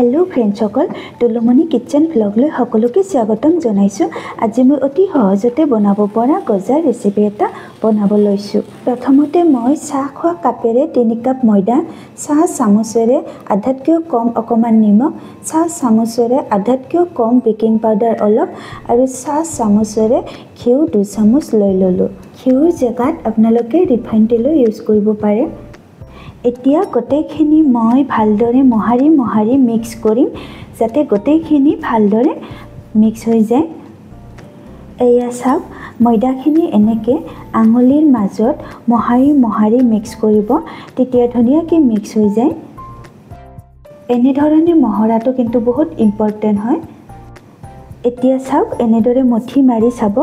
Hello फ्रेंड्सসকল तुलुमनी kitchen ब्लगলৈ সকলোকে স্বাগতম জনাইছো। আজি মই অতি সহজতে বনাব পৰা গজাৰ ৰেচিপি এটা বনাব লৈছো। প্ৰথমতে মই চাহ খোৱা কাপেৰে 3 কাপ ময়দা, চাহ চামুচেৰে আধাতকৈ কম অকমান নিমখ, চাহ চামুচেৰে আধাতকৈ কম বেকিং পাউডাৰ অলপ আৰু চাহ চামুচেৰে ঘিউ 2 চামুচ লৈ ললো। ঘিউৰ জেগাত আপোনালোকে ৰিফাইন তেলো ইউজ কৰিব পাৰে। এতিয়া গোটেইখিনি মই ভালদৰে মহাৰি মিক্স কৰিম যাতে গোটেইখিনি ভালদৰে মিক্স হৈ যায়। এয়া চাওক ময়দাখিনি এনেকৈ আঙুলিৰ মাজত মহাৰি মিক্স কৰিব, তেতিয়া ধুনীয়াকৈ মিক্স হৈ যায়। এনেধৰণে মহৰাটো কিন্তু বহুত ইম্পৰ্টেণ্ট হয়। এতিয়া চাওক এনেদৰে মুঠি মাৰি চাব,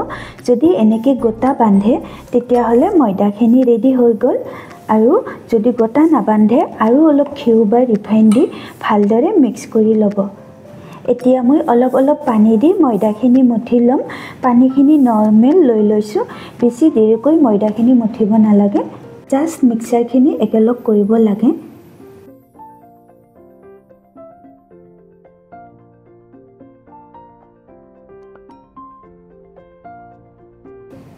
যদি এনেকৈ গোটা বান্ধে তেতিয়াহ'লে ময়দাখিনি ৰেডি হৈ গ'ল। আৰু যদি গোটা নাবান্ধে আৰু অলপ ঘিউ বা ৰিফাইন দি ভালদৰে মিক্স কৰি ল'ব। এতিয়া মই অলপ পানী দি ময়দাখিনি মুঠি ল'ম। পানীখিনি নৰ্মেল লৈ লৈছোঁ, বেছি দেৰিকৈ ময়দাখিনি মুঠিব নালাগে, জাষ্ট মিক্সাৰখিনি একেলগ কৰিব লাগে।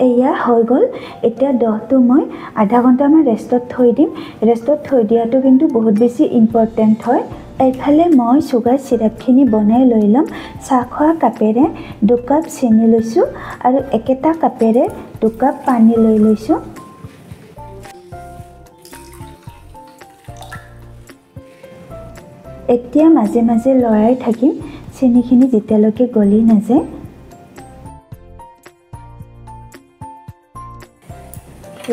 এয়া হৈ গ'ল। এতিয়া দহটো মই আধা ঘণ্টামান ৰেষ্টত থৈ দিম। ৰেষ্টত থৈ দিয়াটো কিন্তু বহুত বেছি ইম্পৰ্টেণ্ট হয়। এইফালে মই চুগাৰ চিৰাপখিনি বনাই লৈ ল'ম। চাহ খোৱা কাপেৰে 2 কাপ চেনি লৈছোঁ আৰু একেটা কাপেৰে 2 কাপ পানী লৈ লৈছোঁ। এতিয়া মাজে মাজে লৰাই থাকিম চেনিখিনি যেতিয়ালৈকে গলি নাযায়।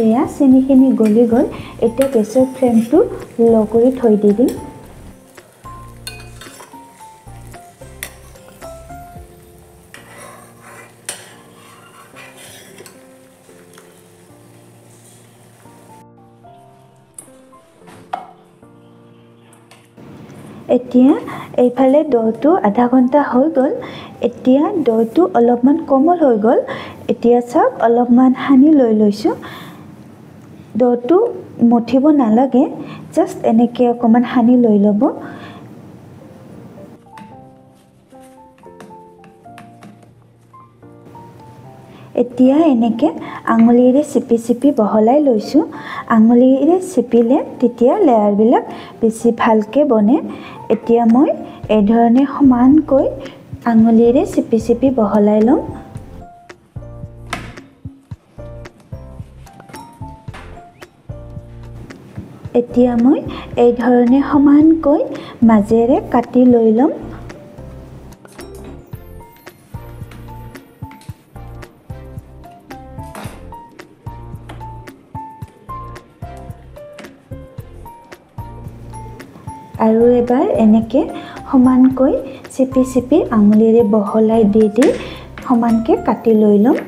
এয়া চেনিখিনি গলি গ'ল। এতিয়া গেছৰ ফ্লেমটো ল' কৰি থৈ দি দিম। এতিয়া এইফালে দৌটো আধা ঘণ্টা হৈ গ'ল। এতিয়া দৌটো অলপমান কোমল হৈ গ'ল। এতিয়া চাওক অলপমান সানি লৈ লৈছোঁ। দৌটো মঠিব নালাগে, জাষ্ট এনেকৈ অকণমান সানি লৈ ল'ব। এতিয়া এনেকৈ আঙুলিৰে চেপি বহলাই লৈছোঁ। আঙুলিৰে চেপিলে তেতিয়া লেয়াৰবিলাক বেছি ভালকৈ বনে। এতিয়া মই এই ধৰণে সমানকৈ আঙুলিৰে চেপি বহলাই ল'ম। এতিয়া মই এই ধৰণে সমানকৈ মাজেৰে কাটি লৈ ল'ম। আৰু এবাৰ এনেকৈ সমানকৈ চেপি আঙুলিৰে বহলাই দি সমানকৈ কাটি লৈ ল'ম।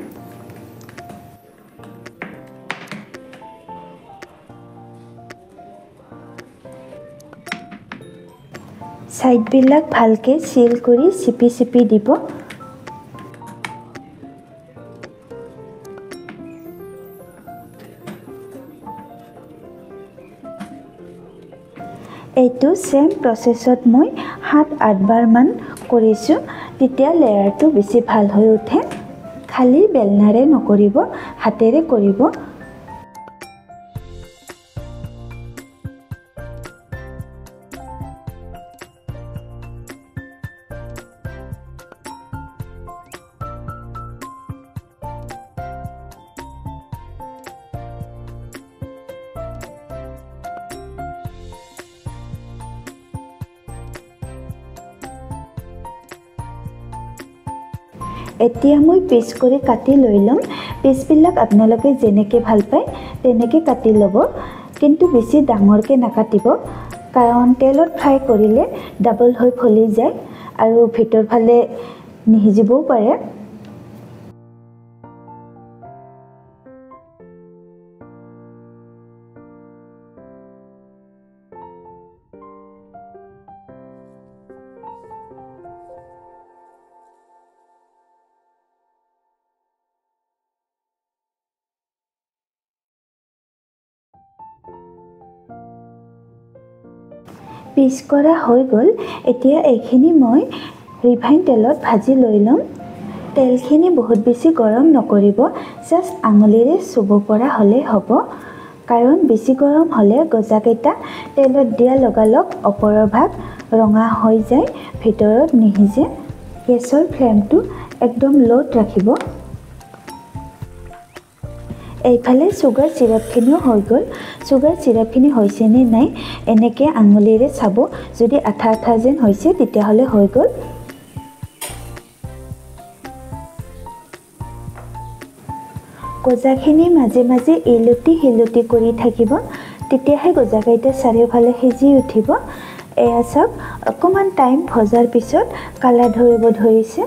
ছাইডবিলাক ভালকৈ চিল কৰি চেপি দিব। এইটো চেম প্ৰচেছত মই 7-8 বাৰমান কৰিছোঁ, তেতিয়া লেয়াৰটো বেছি ভাল হৈ উঠে। খালি বেলনাৰে নকৰিব, হাতেৰে কৰিব। এতিয়া মই পিচ কৰি কাটি লৈ ল'ম। পিচবিলাক আপোনালোকে যেনেকৈ ভাল পায় তেনেকৈ কাটি ল'ব, কিন্তু বেছি ডাঙৰকৈ নাকাটিব, কাৰণ তেলত ফ্ৰাই কৰিলে ডাবল হৈ ফুলি যায় আৰু ভিতৰ ফালে নিসিজিবও পাৰে। পিচ কৰা হৈ গ'ল। এতিয়া এইখিনি মই ৰিফাইন তেলত ভাজি লৈ ল'ম। তেলখিনি বহুত বেছি গৰম নকৰিব, জাষ্ট আঙুলিৰে চুব পৰা হ'লেই হ'ব। কাৰণ বেছি গৰম হ'লে গজাকেইটা তেলত দিয়া লগালগ ওপৰৰ ভাগ ৰঙা হৈ যায়, ভিতৰত নিসিজে। গেছৰ ফ্লেমটো একদম ল'ত ৰাখিব। এইফালে চুগাৰ চিৰাপখিনিও হৈ গ'ল। চুগাৰ চিৰাপখিনি হৈছে নে নাই এনেকৈ আঙুলিৰে চাব। যদি আঠা আঠা যেন হৈছে তেতিয়াহ'লে হৈ গ'ল। গজাখিনি মাজে মাজে ইলুটি শিলুটি কৰি থাকিব, তেতিয়াহে গজাকেইটা চাৰিওফালে সিজি উঠিব। এয়া চাওক, অকণমান টাইম ভজাৰ পিছত কালাৰ ধৰিব ধৰিছে।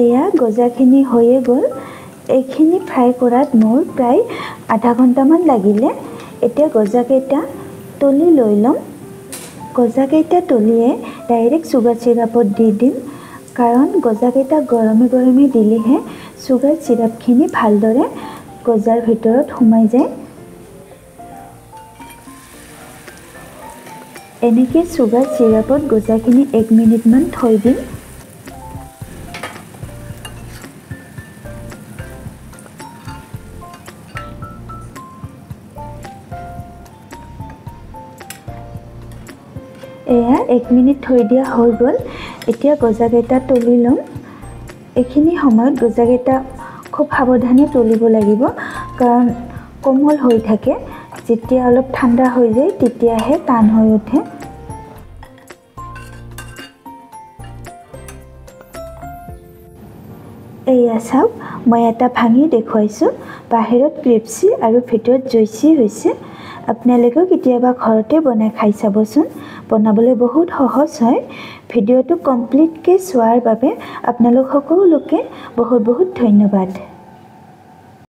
এয়া গজাখিনি হৈয়ে গ'ল। এইখিনি ফ্ৰাই কৰাত মোৰ প্ৰায় আধা ঘণ্টামান লাগিলে। এতিয়া গজাকেইটা তলি লৈ ল'ম। গজাকেইটা তলিয়ে ডাইৰেক্ট চুগাৰ চিৰাপত দি দিম, কাৰণ গজাকেইটা গৰমে গৰমে দিলেহে চুগাৰ চিৰাপখিনি ভালদৰে গজাৰ ভিতৰত সোমাই যায়। এনেকৈ চুগাৰ চিৰাপত গজাখিনি 1 মিনিটমান থৈ দিম। এয়া 1 মিনিট থৈ দিয়া হৈ গ'ল। এতিয়া গজাকেইটা তুলি ল'ম। এইখিনি সময়ত গজাকেইটা খুব সাৱধানে তুলিব লাগিব, কাৰণ কোমল হৈ থাকে। যেতিয়া অলপ ঠাণ্ডা হৈ যায় তেতিয়াহে টান হৈ উঠে। এয়া চাওক, মই এটা ভাঙি দেখুৱাইছোঁ। বাহিৰত ক্ৰিপচি আৰু ভিতৰত জুইচি হৈছে। আপোনালোকেও কেতিয়াবা ঘৰতে বনাই খাই চাবচোন। বনাবলৈ বহুত সহজ হয়। ভিডিঅ'টো কমপ্লিটকৈ চোৱাৰ বাবে আপোনালোক সকলোকে বহুত বহুত ধন্যবাদ।